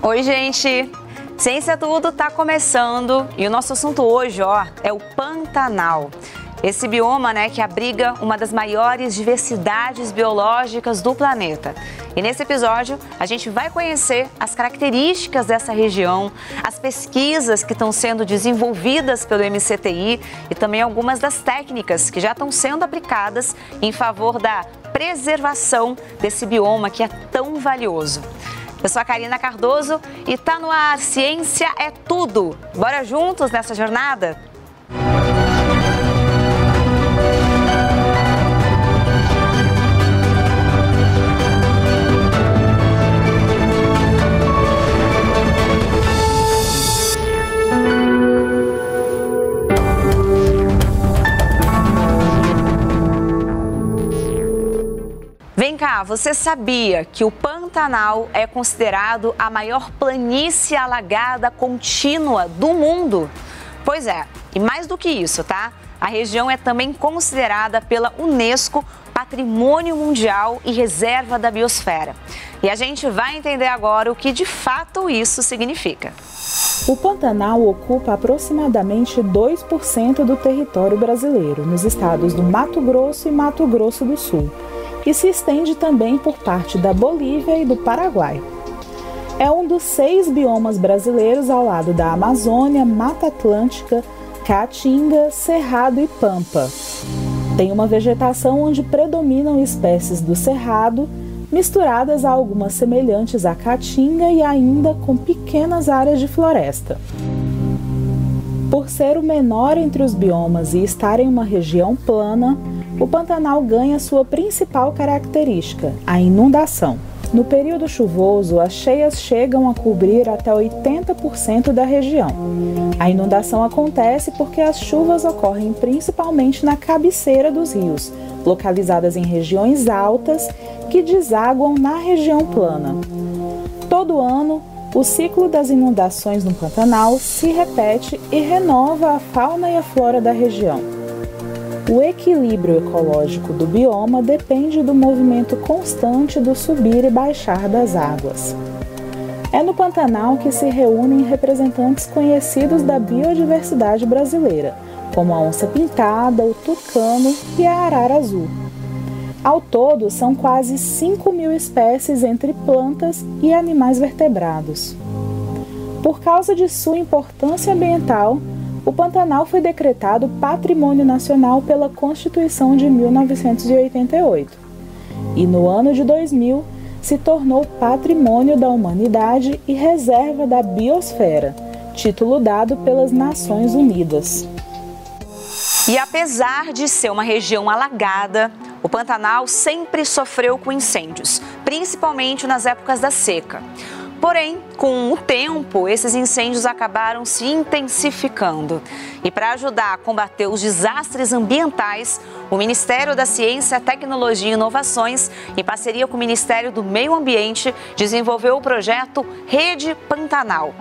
Oi, gente! Ciência Tudo está começando e o nosso assunto hoje, é o Pantanal. Esse bioma, que abriga uma das maiores diversidades biológicas do planeta. E nesse episódio, a gente vai conhecer as características dessa região, as pesquisas que estão sendo desenvolvidas pelo MCTI e também algumas das técnicas que já estão sendo aplicadas em favor da preservação desse bioma que é tão valioso. Eu sou a Karina Cardoso e tá no ar Ciência é Tudo. Bora juntos nessa jornada? Vem cá, você sabia que o Pantanal é considerado a maior planície alagada contínua do mundo? Pois é, e mais do que isso, tá? A região é também considerada pela Unesco Patrimônio Mundial e Reserva da Biosfera. E a gente vai entender agora o que de fato isso significa. O Pantanal ocupa aproximadamente 2% do território brasileiro, nos estados do Mato Grosso e Mato Grosso do Sul, e se estende também por parte da Bolívia e do Paraguai. É um dos 6 biomas brasileiros ao lado da Amazônia, Mata Atlântica, Caatinga, Cerrado e Pampa. Tem uma vegetação onde predominam espécies do Cerrado, misturadas a algumas semelhantes à Caatinga e ainda com pequenas áreas de floresta. Por ser o menor entre os biomas e estar em uma região plana, o Pantanal ganha sua principal característica, a inundação. No período chuvoso, as cheias chegam a cobrir até 80% da região. A inundação acontece porque as chuvas ocorrem principalmente na cabeceira dos rios, localizadas em regiões altas que desaguam na região plana. Todo ano, o ciclo das inundações no Pantanal se repete e renova a fauna e a flora da região. O equilíbrio ecológico do bioma depende do movimento constante do subir e baixar das águas. É no Pantanal que se reúnem representantes conhecidos da biodiversidade brasileira, como a onça-pintada, o tucano e a arara azul. Ao todo, são quase 5.000 espécies entre plantas e animais vertebrados. Por causa de sua importância ambiental, o Pantanal foi decretado Patrimônio Nacional pela Constituição de 1988 e, no ano de 2000, se tornou Patrimônio da Humanidade e Reserva da Biosfera, título dado pelas Nações Unidas. E apesar de ser uma região alagada, o Pantanal sempre sofreu com incêndios, principalmente nas épocas da seca. Porém, com o tempo, esses incêndios acabaram se intensificando. E para ajudar a combater os desastres ambientais, o Ministério da Ciência, Tecnologia e Inovações, em parceria com o Ministério do Meio Ambiente, desenvolveu o projeto Rede Pantanal.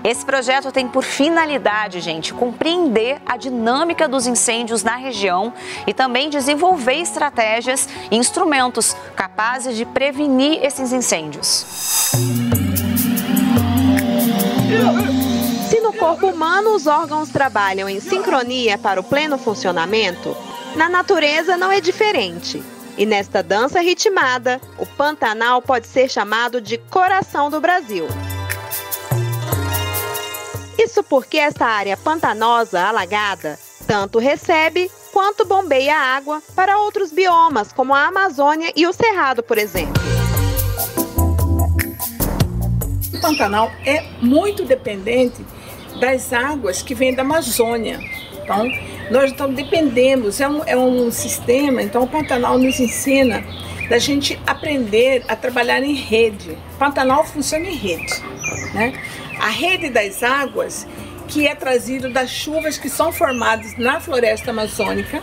Esse projeto tem por finalidade, compreender a dinâmica dos incêndios na região e também desenvolver estratégias e instrumentos capazes de prevenir esses incêndios. Se no corpo humano os órgãos trabalham em sincronia para o pleno funcionamento, na natureza não é diferente. E nesta dança ritmada, o Pantanal pode ser chamado de coração do Brasil. Isso porque esta área pantanosa alagada tanto recebe quanto bombeia água para outros biomas, como a Amazônia e o Cerrado, por exemplo. O Pantanal é muito dependente das águas que vêm da Amazônia. Então, nós dependemos, é um sistema, então o Pantanal nos ensina da gente aprender a trabalhar em rede. O Pantanal funciona em rede, A rede das águas, que é trazido das chuvas que são formadas na floresta amazônica,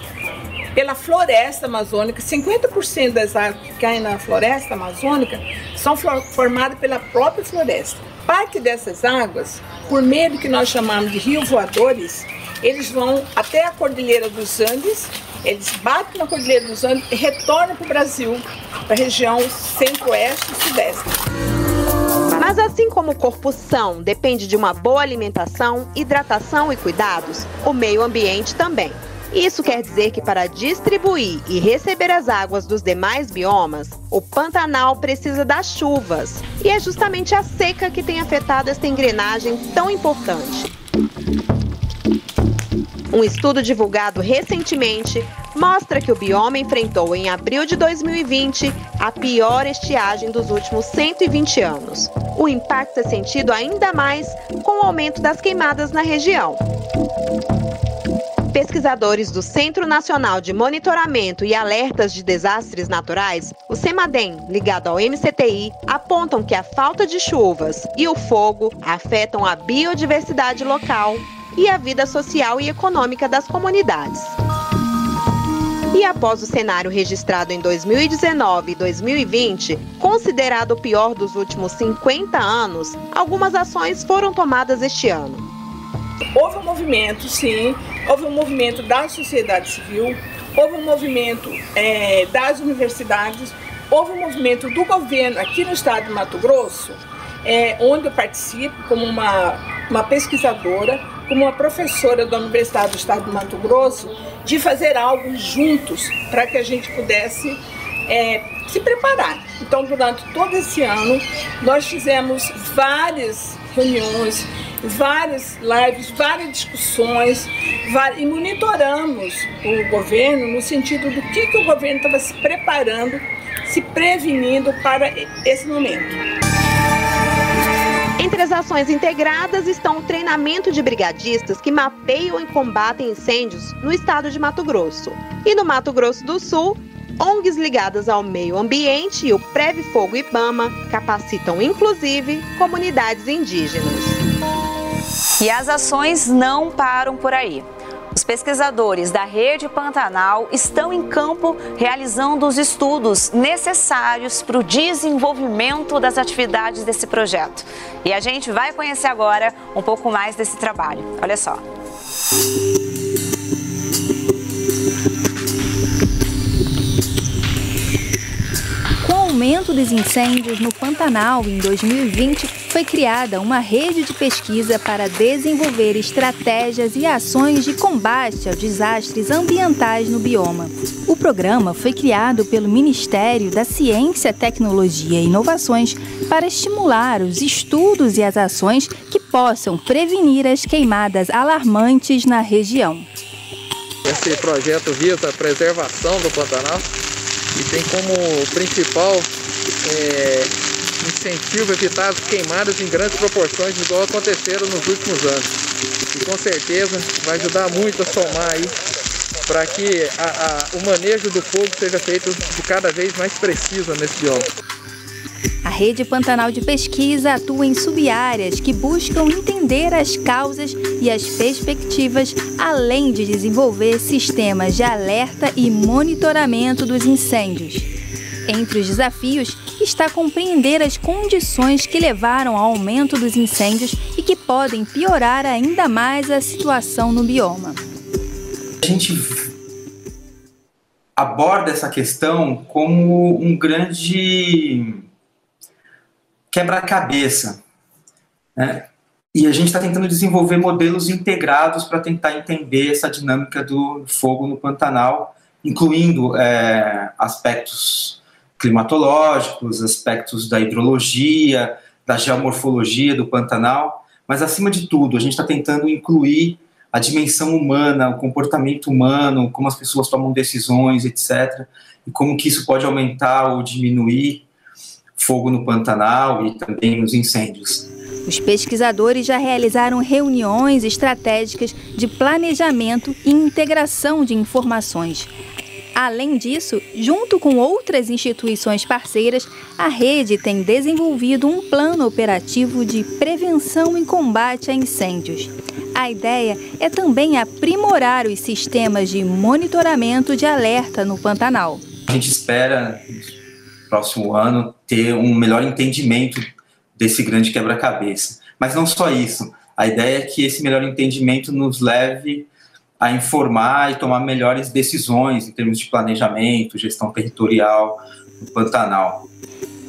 pela floresta amazônica. 50% das águas que caem na floresta amazônica são formadas pela própria floresta. Parte dessas águas, por meio do que nós chamamos de rios voadores, eles vão até a Cordilheira dos Andes, eles batem na Cordilheira dos Andes e retornam para o Brasil, para a região centro-oeste e sudeste. Mas assim como o corpo são depende de uma boa alimentação, hidratação e cuidados, o meio ambiente também. Isso quer dizer que para distribuir e receber as águas dos demais biomas, o Pantanal precisa das chuvas. E é justamente a seca que tem afetado esta engrenagem tão importante. Um estudo divulgado recentemente mostra que o bioma enfrentou em abril de 2020 a pior estiagem dos últimos 120 anos. O impacto é sentido ainda mais com o aumento das queimadas na região. Pesquisadores do Centro Nacional de Monitoramento e Alertas de Desastres Naturais, o CEMADEM, ligado ao MCTI, apontam que a falta de chuvas e o fogo afetam a biodiversidade local e a vida social e econômica das comunidades. E após o cenário registrado em 2019 e 2020, considerado o pior dos últimos 50 anos, algumas ações foram tomadas este ano. Houve um movimento, sim, houve um movimento da sociedade civil, houve um movimento das universidades, houve um movimento do governo aqui no estado de Mato Grosso, onde eu participo como uma pesquisadora, como uma professora da Universidade do Estado de Mato Grosso, de fazer algo juntos para que a gente pudesse se preparar. Então, durante todo esse ano, nós fizemos várias reuniões, várias lives, várias discussões e monitoramos o governo no sentido do que o governo estava se preparando, se prevenindo para esse momento. Entre as ações integradas estão o treinamento de brigadistas que mapeiam e combatem incêndios no estado de Mato Grosso. E no Mato Grosso do Sul, ONGs ligadas ao meio ambiente e o Preve Fogo Ibama capacitam, inclusive, comunidades indígenas. E as ações não param por aí. Os pesquisadores da Rede Pantanal estão em campo realizando os estudos necessários para o desenvolvimento das atividades desse projeto. E a gente vai conhecer agora um pouco mais desse trabalho. Olha só. Com o aumento dos incêndios no Pantanal em 2020, foi criada uma rede de pesquisa para desenvolver estratégias e ações de combate aos desastres ambientais no bioma. O programa foi criado pelo Ministério da Ciência, Tecnologia e Inovações para estimular os estudos e as ações que possam prevenir as queimadas alarmantes na região. Esse projeto visa a preservação do Pantanal e tem como principal incentivo evitar as queimadas em grandes proporções, igual aconteceram nos últimos anos. E com certeza vai ajudar muito a somar aí para que o manejo do fogo seja feito de cada vez mais preciso nesse bioma. A Rede Pantanal de Pesquisa atua em subáreas que buscam entender as causas e as perspectivas, além de desenvolver sistemas de alerta e monitoramento dos incêndios. Entre os desafios está compreender as condições que levaram ao aumento dos incêndios e que podem piorar ainda mais a situação no bioma. A gente aborda essa questão como um grande quebra-cabeça, né? E a gente está tentando desenvolver modelos integrados para tentar entender essa dinâmica do fogo no Pantanal, incluindo aspectos climatológicos, aspectos da hidrologia, da geomorfologia do Pantanal, mas acima de tudo a gente está tentando incluir a dimensão humana, o comportamento humano, como as pessoas tomam decisões, etc., e como que isso pode aumentar ou diminuir fogo no Pantanal e também nos incêndios. Os pesquisadores já realizaram reuniões estratégicas de planejamento e integração de informações. Além disso, junto com outras instituições parceiras, a rede tem desenvolvido um plano operativo de prevenção e combate a incêndios. A ideia é também aprimorar os sistemas de monitoramento de alerta no Pantanal. A gente espera, no próximo ano, ter um melhor entendimento desse grande quebra-cabeça. Mas não só isso. A ideia é que esse melhor entendimento nos leve a informar e tomar melhores decisões em termos de planejamento, gestão territorial no Pantanal.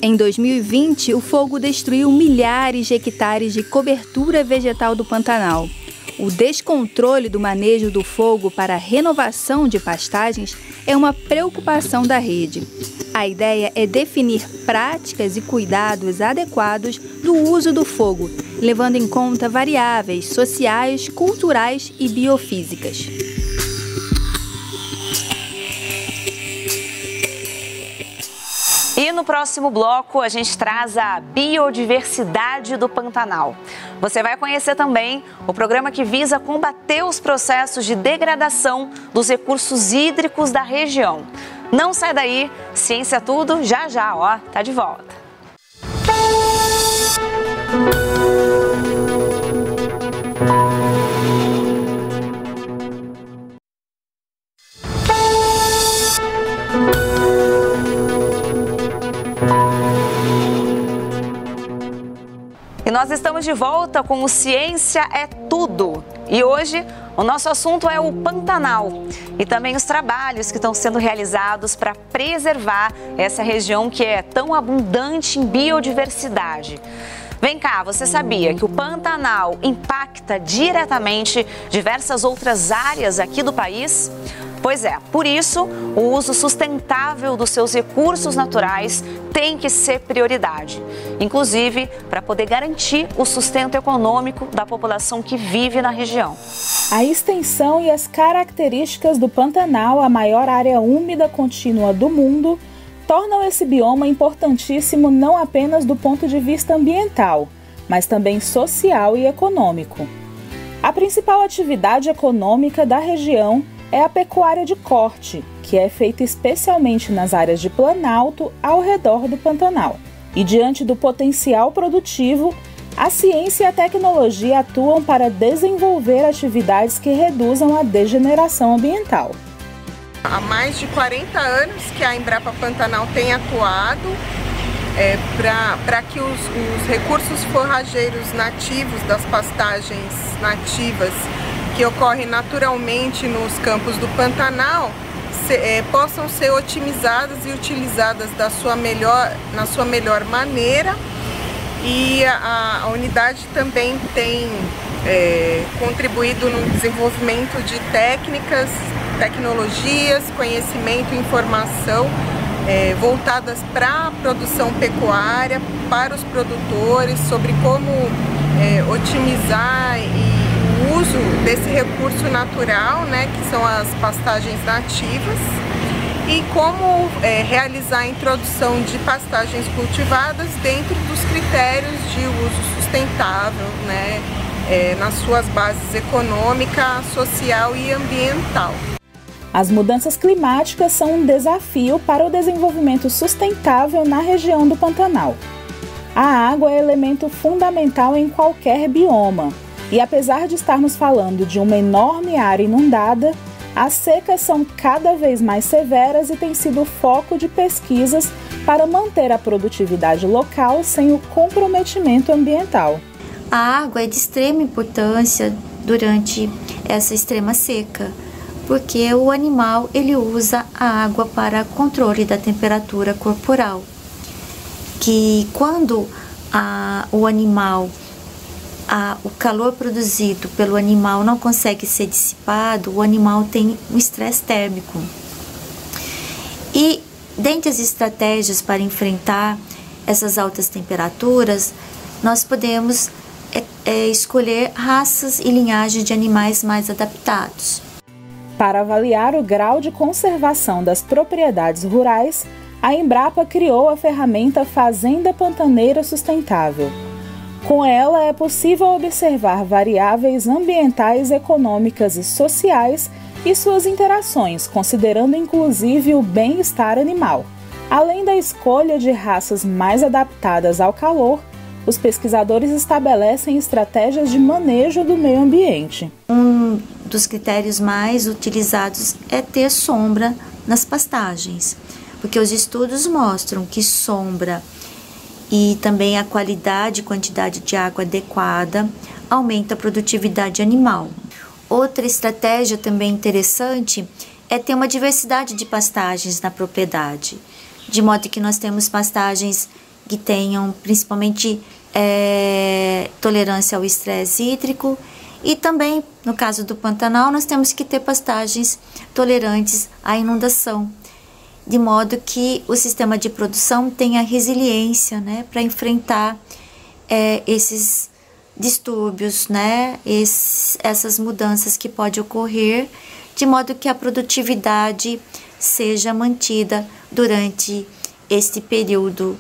Em 2020, o fogo destruiu milhares de hectares de cobertura vegetal do Pantanal. O descontrole do manejo do fogo para a renovação de pastagens é uma preocupação da rede. A ideia é definir práticas e cuidados adequados do uso do fogo, levando em conta variáveis sociais, culturais e biofísicas. E no próximo bloco a gente traz a biodiversidade do Pantanal. Você vai conhecer também o programa que visa combater os processos de degradação dos recursos hídricos da região. Não sai daí, Ciência Tudo, já, ó, tá de volta. E nós estamos de volta com o Ciência é Tudo. E hoje o nosso assunto é o Pantanal e também os trabalhos que estão sendo realizados para preservar essa região que é tão abundante em biodiversidade. Vem cá, você sabia que o Pantanal impacta diretamente diversas outras áreas aqui do país? Pois é, por isso, o uso sustentável dos seus recursos naturais tem que ser prioridade, inclusive para poder garantir o sustento econômico da população que vive na região. A extensão e as características do Pantanal, a maior área úmida contínua do mundo, tornam esse bioma importantíssimo não apenas do ponto de vista ambiental, mas também social e econômico. A principal atividade econômica da região é a pecuária de corte, que é feita especialmente nas áreas de planalto ao redor do Pantanal. E diante do potencial produtivo, a ciência e a tecnologia atuam para desenvolver atividades que reduzam a degeneração ambiental. Há mais de 40 anos que a Embrapa Pantanal tem atuado para que os recursos forrageiros nativos das pastagens nativas que ocorrem naturalmente nos campos do Pantanal possam ser otimizadas e utilizadas na sua melhor maneira. E a unidade também tem contribuído no desenvolvimento de técnicas, tecnologias, conhecimento e informação voltadas para a produção pecuária, para os produtores, sobre como otimizar o uso desse recurso natural, né, que são as pastagens nativas, e como realizar a introdução de pastagens cultivadas dentro dos critérios de uso sustentável, né, nas suas bases econômica, social e ambiental. As mudanças climáticas são um desafio para o desenvolvimento sustentável na região do Pantanal. A água é elemento fundamental em qualquer bioma, e apesar de estarmos falando de uma enorme área inundada, as secas são cada vez mais severas e têm sido foco de pesquisas para manter a produtividade local sem o comprometimento ambiental. A água é de extrema importância durante essa extrema seca, porque o animal ele usa a água para controle da temperatura corporal, que quando o calor produzido pelo animal não consegue ser dissipado, o animal tem um estresse térmico. E dentre as estratégias para enfrentar essas altas temperaturas, nós podemos escolher raças e linhagens de animais mais adaptados. Para avaliar o grau de conservação das propriedades rurais, a Embrapa criou a ferramenta Fazenda Pantaneira Sustentável. Com ela, é possível observar variáveis ambientais, econômicas e sociais e suas interações, considerando inclusive o bem-estar animal. Além da escolha de raças mais adaptadas ao calor, os pesquisadores estabelecem estratégias de manejo do meio ambiente. Um dos critérios mais utilizados é ter sombra nas pastagens, porque os estudos mostram que sombra e também a qualidade e quantidade de água adequada aumenta a produtividade animal. Outra estratégia também interessante é ter uma diversidade de pastagens na propriedade, de modo que nós temos pastagens que tenham principalmente tolerância ao estresse hídrico. E também, no caso do Pantanal, nós temos que ter pastagens tolerantes à inundação, de modo que o sistema de produção tenha resiliência, né, para enfrentar esses distúrbios, né, essas mudanças que podem ocorrer, de modo que a produtividade seja mantida durante este período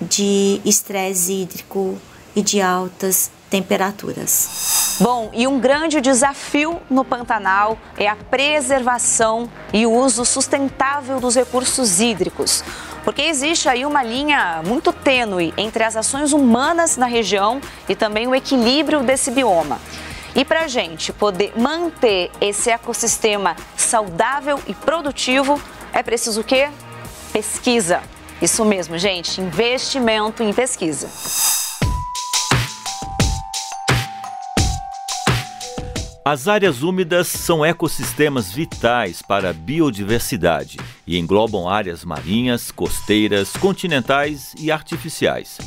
de estresse hídrico e de altas temperaturas. Bom, e um grande desafio no Pantanal é a preservação e o uso sustentável dos recursos hídricos, porque existe aí uma linha muito tênue entre as ações humanas na região e também o equilíbrio desse bioma. E para a gente poder manter esse ecossistema saudável e produtivo, é preciso o quê? Pesquisa. Isso mesmo, gente, investimento em pesquisa. As áreas úmidas são ecossistemas vitais para a biodiversidade e englobam áreas marinhas, costeiras, continentais e artificiais.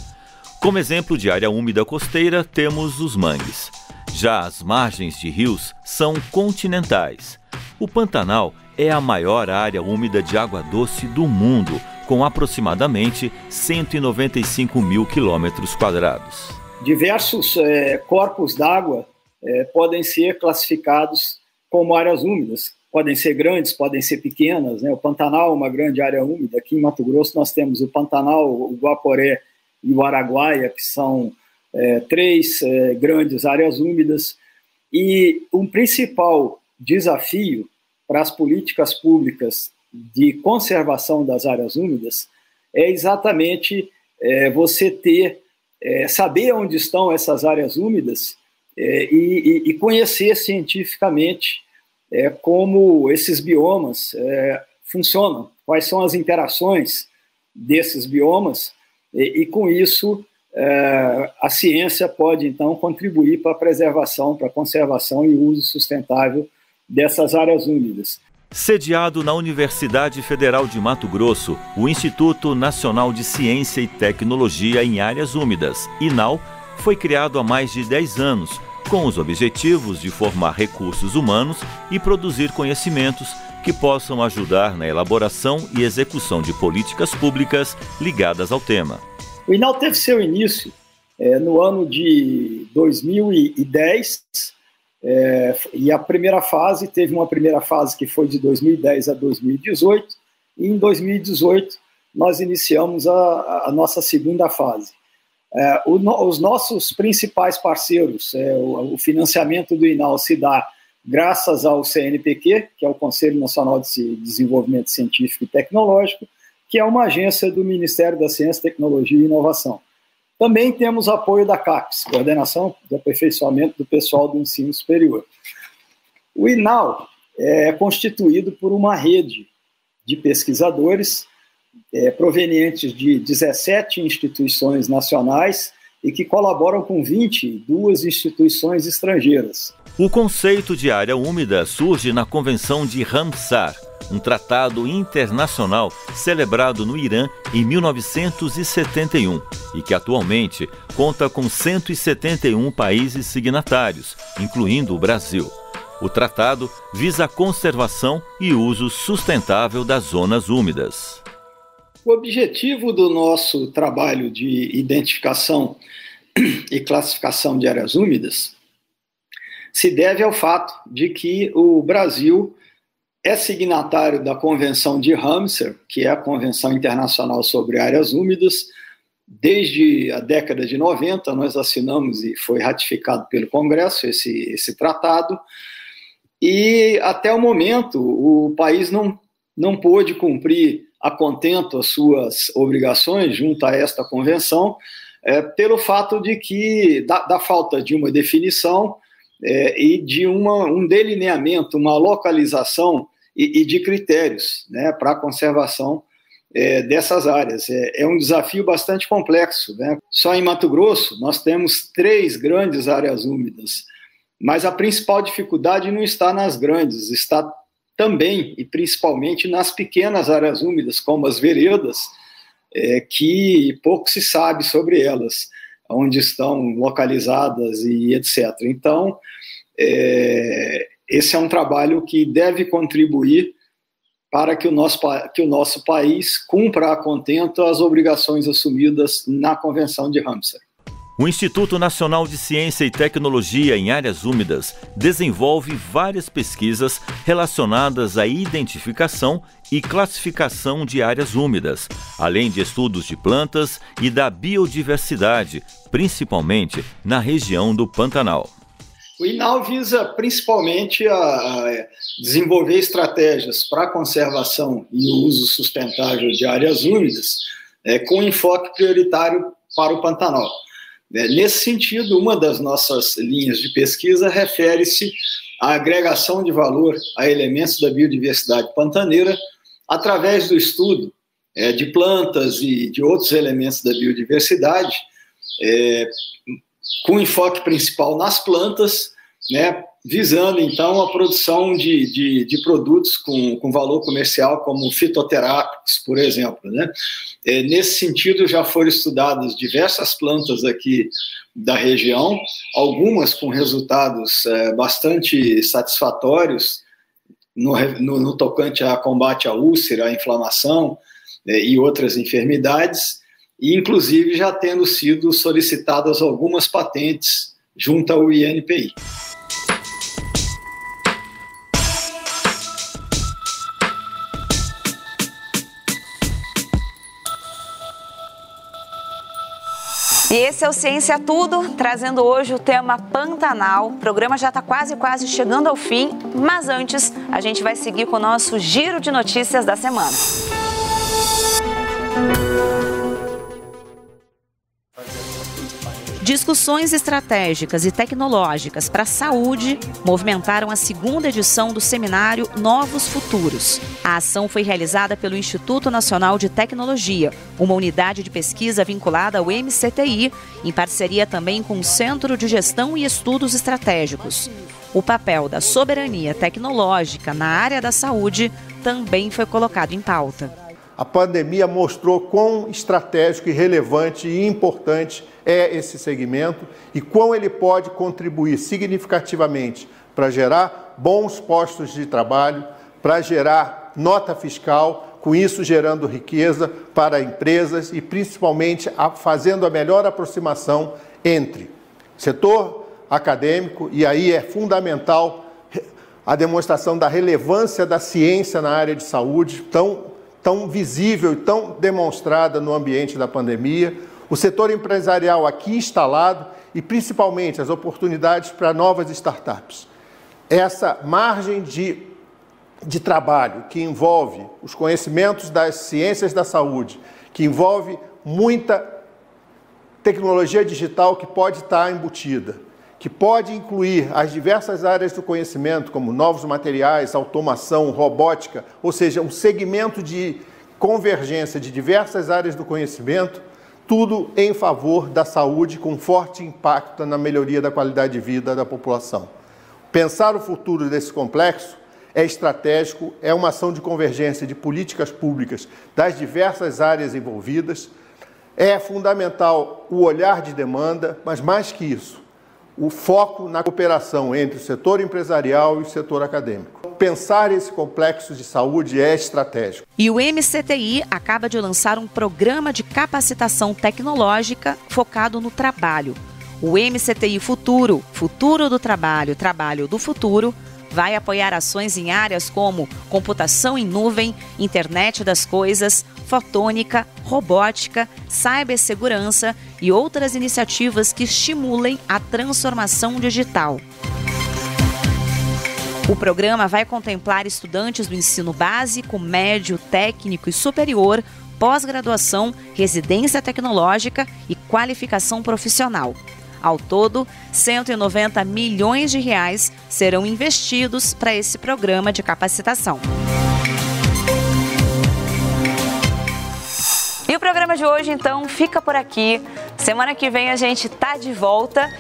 Como exemplo de área úmida costeira, temos os mangues. Já as margens de rios são continentais. O Pantanal é a maior área úmida de água doce do mundo, com aproximadamente 195 mil quilômetros quadrados. Diversos corpos d'água podem ser classificados como áreas úmidas. Podem ser grandes, podem ser pequenas, né? O Pantanal é uma grande área úmida. Aqui em Mato Grosso nós temos o Pantanal, o Guaporé e o Araguaia, que são três grandes áreas úmidas. E um principal desafio para as políticas públicas de conservação das áreas úmidas é exatamente você saber onde estão essas áreas úmidas e conhecer cientificamente como esses biomas funcionam, quais são as interações desses biomas, e com isso a ciência pode, então, contribuir para a preservação, para a conservação e uso sustentável dessas áreas úmidas. Sediado na Universidade Federal de Mato Grosso, o Instituto Nacional de Ciência e Tecnologia em Áreas Úmidas, INAU, foi criado há mais de 10 anos, com os objetivos de formar recursos humanos e produzir conhecimentos que possam ajudar na elaboração e execução de políticas públicas ligadas ao tema. O INAU teve seu início no ano de 2010, e a primeira fase, teve uma primeira fase que foi de 2010 a 2018, e em 2018 nós iniciamos a nossa segunda fase. Os nossos principais parceiros, o financiamento do INAU se dá graças ao CNPq, que é o Conselho Nacional de Desenvolvimento Científico e Tecnológico, que é uma agência do Ministério da Ciência, Tecnologia e Inovação. Também temos apoio da CAPES, Coordenação de Aperfeiçoamento do Pessoal do Ensino Superior. O INAU é constituído por uma rede de pesquisadores provenientes de 17 instituições nacionais e que colaboram com 22 instituições estrangeiras. O conceito de área úmida surge na Convenção de Ramsar, um tratado internacional celebrado no Irã em 1971 e que atualmente conta com 171 países signatários, incluindo o Brasil. O tratado visa a conservação e uso sustentável das zonas úmidas. O objetivo do nosso trabalho de identificação e classificação de áreas úmidas se deve ao fato de que o Brasil é signatário da Convenção de Ramsar, que é a Convenção Internacional sobre Áreas Úmidas. Desde a década de 90, nós assinamos e foi ratificado pelo Congresso esse tratado, e até o momento o país não pôde cumprir a contento as suas obrigações junto a esta convenção, pelo fato de que, da falta de uma definição e de um delineamento, uma localização e de critérios, né, para a conservação dessas áreas. É um desafio bastante complexo, né? Só em Mato Grosso nós temos 3 grandes áreas úmidas, mas a principal dificuldade não está nas grandes, está também e principalmente nas pequenas áreas úmidas, como as veredas, que pouco se sabe sobre elas, onde estão localizadas e etc. Então, esse é um trabalho que deve contribuir para que o nosso país cumpra a contento as obrigações assumidas na Convenção de Ramsar. O Instituto Nacional de Ciência e Tecnologia em Áreas Úmidas desenvolve várias pesquisas relacionadas à identificação e classificação de áreas úmidas, além de estudos de plantas e da biodiversidade, principalmente na região do Pantanal. O INAU visa principalmente a desenvolver estratégias para a conservação e o uso sustentável de áreas úmidas, com enfoque prioritário para o Pantanal. Nesse sentido, uma das nossas linhas de pesquisa refere-se à agregação de valor a elementos da biodiversidade pantaneira através do estudo de plantas e de outros elementos da biodiversidade, com enfoque principal nas plantas, visando, então, a produção de produtos com valor comercial, como fitoterápicos, por exemplo. Nesse sentido, já foram estudadas diversas plantas aqui da região, algumas com resultados bastante satisfatórios no tocante a combate à úlcera, à inflamação e outras enfermidades, e, inclusive, já tendo sido solicitadas algumas patentes junto ao INPI. E esse é o Ciência Tudo, trazendo hoje o tema Pantanal. O programa já está quase chegando ao fim, mas antes a gente vai seguir com o nosso giro de notícias da semana. Discussões estratégicas e tecnológicas para a saúde movimentaram a segunda edição do seminário Novos Futuros. A ação foi realizada pelo Instituto Nacional de Tecnologia, uma unidade de pesquisa vinculada ao MCTI, em parceria também com o Centro de Gestão e Estudos Estratégicos. O papel da soberania tecnológica na área da saúde também foi colocado em pauta. A pandemia mostrou quão estratégico e relevante e importante é esse segmento e quão ele pode contribuir significativamente para gerar bons postos de trabalho, para gerar nota fiscal, com isso gerando riqueza para empresas e principalmente fazendo a melhor aproximação entre setor acadêmico, e aí é fundamental a demonstração da relevância da ciência na área de saúde, tão visível e tão demonstrada no ambiente da pandemia, o setor empresarial aqui instalado e principalmente as oportunidades para novas startups. Essa margem de trabalho que envolve os conhecimentos das ciências da saúde, que envolve muita tecnologia digital que pode estar embutida, que pode incluir as diversas áreas do conhecimento, como novos materiais, automação, robótica, ou seja, um segmento de convergência de diversas áreas do conhecimento, tudo em favor da saúde, com forte impacto na melhoria da qualidade de vida da população. Pensar o futuro desse complexo é estratégico, é uma ação de convergência de políticas públicas das diversas áreas envolvidas, é fundamental o olhar de demanda, mas mais que isso, o foco na cooperação entre o setor empresarial e o setor acadêmico. Pensar esse complexo de saúde é estratégico. E o MCTI acaba de lançar um programa de capacitação tecnológica focado no trabalho. O MCTI Futuro, Futuro do Trabalho, Trabalho do Futuro, vai apoiar ações em áreas como computação em nuvem, internet das coisas, fotônica, robótica, cibersegurança e outras iniciativas que estimulem a transformação digital. O programa vai contemplar estudantes do ensino básico, médio, técnico e superior, pós-graduação, residência tecnológica e qualificação profissional. Ao todo, 190 milhões de reais serão investidos para esse programa de capacitação. E o programa de hoje, então, fica por aqui. Semana que vem a gente tá de volta.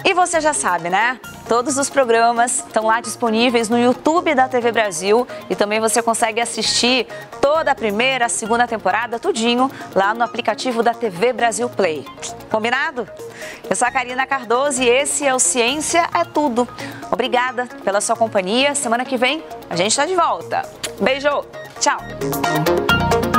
E você já sabe, né? Todos os programas estão lá disponíveis no YouTube da TV Brasil e também você consegue assistir toda a primeira, a segunda temporada, tudinho, lá no aplicativo da TV Brasil Play. Combinado? Eu sou a Karina Cardoso e esse é o Ciência é Tudo. Obrigada pela sua companhia. Semana que vem a gente está de volta. Beijo, tchau!